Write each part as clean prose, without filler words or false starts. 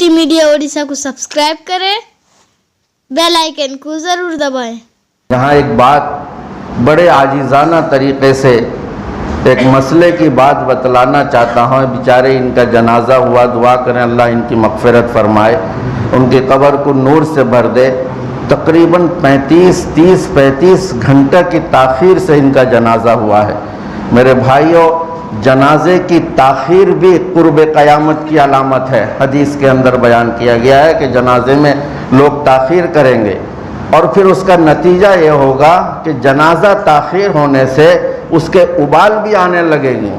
City media Odisha को subscribe करें, bell icon को ज़रूर दबाएं। यहाँ एक बात बड़े आजिज़ाना तरीक़े से एक मसले की बात बतलाना चाहता हूँ। बेचारे इनका जनाजा हुआ, दुआ करें अल्लाह इनकी मग़फ़िरत फरमाए, उनकी कब्र को नूर से भर दे। तकरीबन 30-35 घंटे की ताख़ीर से इनका जनाजा हुआ है। मेरे भाइयों, जनाजे की ताख़ीर भी क़ुर्ब क़यामत की अलामत है। हदीस के अंदर बयान किया गया है कि जनाजे में लोग ताख़ीर करेंगे और फिर उसका नतीजा ये होगा कि जनाजा ताख़ीर होने से उसके उबाल भी आने लगेंगे।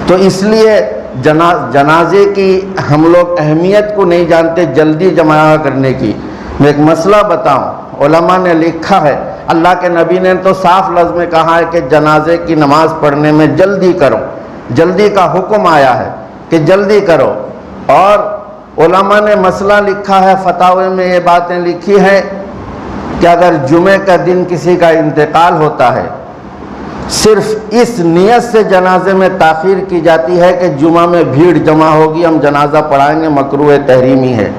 तो इसलिए जनाजे की हम लोग अहमियत को नहीं जानते, जल्दी जमा करने की। मैं एक मसला बताऊं, उलमा ने लिखा है, अल्लाह के नबी ने तो साफ लफ्ज़ में कहा है कि जनाजे की नमाज़ पढ़ने में जल्दी करो, जल्दी का हुक्म आया है कि जल्दी करो। और उलमा ने मसला लिखा है, फतावे में ये बातें लिखी हैं कि अगर जुमे का दिन किसी का इंतकाल होता है, सिर्फ इस नियत से जनाजे में ताख़ीर की जाती है कि जुमा में भीड़ जमा होगी, हम जनाजा पढ़ाएंगे, मकरूह तहरीमी है।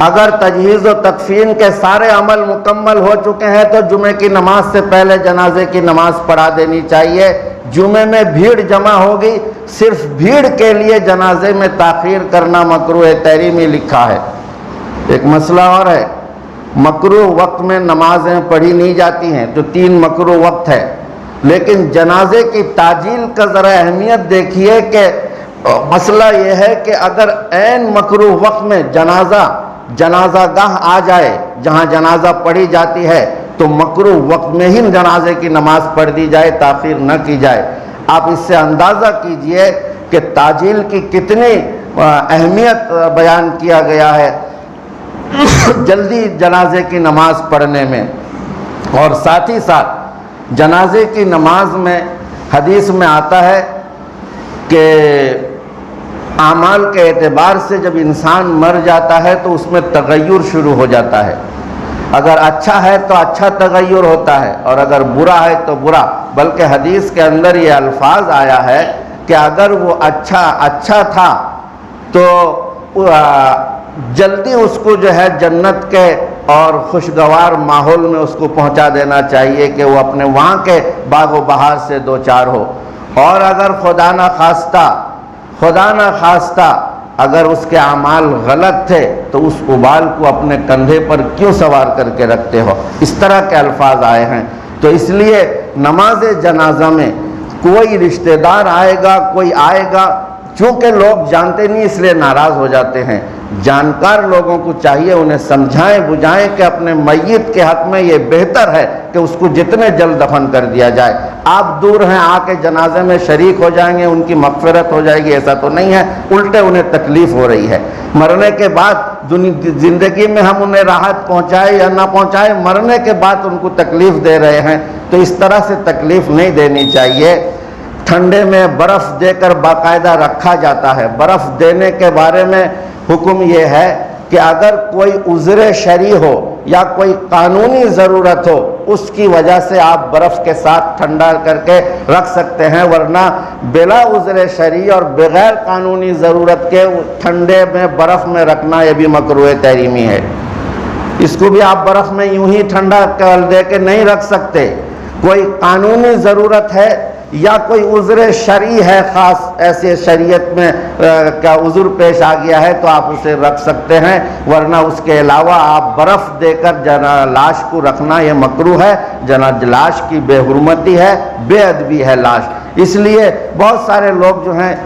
अगर तजहीज़ व तकफ़ीन के सारे अमल मुकम्मल हो चुके हैं तो जुमे की नमाज से पहले जनाजे की नमाज पढ़ा देनी चाहिए। जुमे में भीड़ जमा होगी, सिर्फ भीड़ के लिए जनाजे में ताख़ीर करना मकरूह तहरीमी लिखा है। एक मसला और है, मकरूह वक्त में नमाजें पढ़ी नहीं जाती हैं, तो 3 मकरूह वक्त है। लेकिन जनाजे की ताजील का ज़रा अहमियत देखिए कि मसला ये है कि अगर ऐन मकरूह वक्त में जनाजा गाह आ जाए जहाँ जनाजा पढ़ी जाती है तो मकरूह वक्त में ही जनाजे की नमाज पढ़ दी जाए, ताख़ीर न की जाए। आप इससे अंदाज़ा कीजिए कि ताजील की कितनी अहमियत बयान किया गया है जल्दी जनाजे की नमाज पढ़ने में। और साथ ही साथ जनाजे की नमाज में हदीस में आता है कि आमाल के एतबार से जब इंसान मर जाता है तो उसमें तगय्युर शुरू हो जाता है। अगर अच्छा है तो अच्छा तगय्युर होता है और अगर बुरा है तो बुरा। बल्कि हदीस के अंदर ये अल्फाज आया है कि अगर वो अच्छा था तो जल्दी उसको जो है जन्नत के और खुशगवार माहौल में उसको पहुंचा देना चाहिए कि वो अपने वहाँ के बागो बहार से दो चार हो। और अगर खुदा न खास्ता अगर उसके अमाल गलत थे तो उस उबाल को अपने कंधे पर क्यों सवार करके रखते हो, इस तरह के अल्फाज आए हैं। तो इसलिए नमाज जनाजा में कोई रिश्तेदार आएगा, कोई आएगा, चूँकि लोग जानते नहीं इसलिए नाराज़ हो जाते हैं। जानकार लोगों को चाहिए उन्हें समझाएं बुझाएं कि अपने मय्यत के हक़ में ये बेहतर है कि उसको जितने जल्द दफन कर दिया जाए। आप दूर हैं, आके जनाजे में शरीक हो जाएंगे, उनकी मग़फ़िरत हो जाएगी, ऐसा तो नहीं है, उल्टे उन्हें तकलीफ़ हो रही है। मरने के बाद ज़िंदगी में हम उन्हें राहत पहुँचाए या ना पहुँचाए, मरने के बाद उनको तकलीफ़ दे रहे हैं, तो इस तरह से तकलीफ़ नहीं देनी चाहिए। ठंडे में बर्फ़ देकर बाकायदा रखा जाता है। बर्फ़ देने के बारे में हुक्म ये है कि अगर कोई उज़्र शरई हो या कोई कानूनी ज़रूरत हो, उसकी वजह से आप बर्फ़ के साथ ठंडा करके रख सकते हैं, वरना बिला उज़्र शरई और बग़ैर कानूनी ज़रूरत के ठंडे में बर्फ़ में रखना ये भी मकरूह तहरीमी है। इसको भी आप बर्फ़ में यूं ही ठंडा कर दे के नहीं रख सकते। कोई कानूनी ज़रूरत है या कोई उज़्र शरई है ख़ास, ऐसे शरीयत में क्या उज़्र पेश आ गया है तो आप उसे रख सकते हैं, वरना उसके अलावा आप बर्फ़ देकर लाश को रखना ये मकरूह है। लाश की बेहुरमती है, बेअदबी है लाश। इसलिए बहुत सारे लोग जो हैं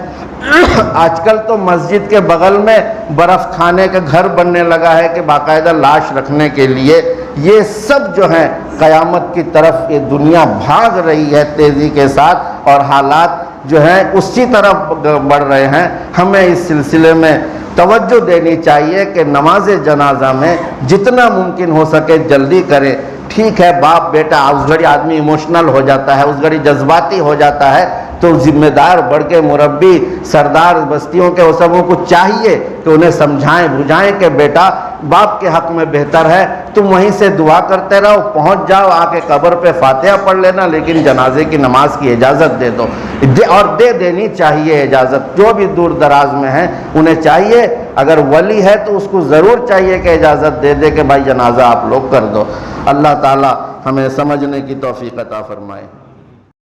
आजकल तो मस्जिद के बगल में बर्फ़ खाने का घर बनने लगा है कि बाकायदा लाश रखने के लिए। ये सब जो है क़यामत की तरफ ये दुनिया भाग रही है तेज़ी के साथ और हालात जो हैं उसी तरफ बढ़ रहे हैं। हमें इस सिलसिले में तवज्जो देनी चाहिए कि नमाज जनाजा में जितना मुमकिन हो सके जल्दी करें। ठीक है, बाप बेटा उस घड़ी आदमी इमोशनल हो जाता है, उस घड़ी जज्बाती हो जाता है, तो जिम्मेदार बढ़ के मुरब्बी सरदार बस्तियों के वो सबों को चाहिए कि उन्हें समझाएं बुझाएं कि बेटा बाप के हक़ में बेहतर है तुम वहीं से दुआ करते रहो, पहुंच जाओ, आके कब्र पे फातिहा पढ़ लेना, लेकिन जनाजे की नमाज की इजाज़त दे दो। और दे देनी चाहिए इजाज़त। जो भी दूर दराज में हैं उन्हें चाहिए اگر ولی ہے تو اس کو ضرور چاہیے کہ اجازت دے دے کہ بھائی جنازہ آپ لوگ کر دو۔ اللہ تعالی ہمیں سمجھنے کی توفیق عطا فرمائے۔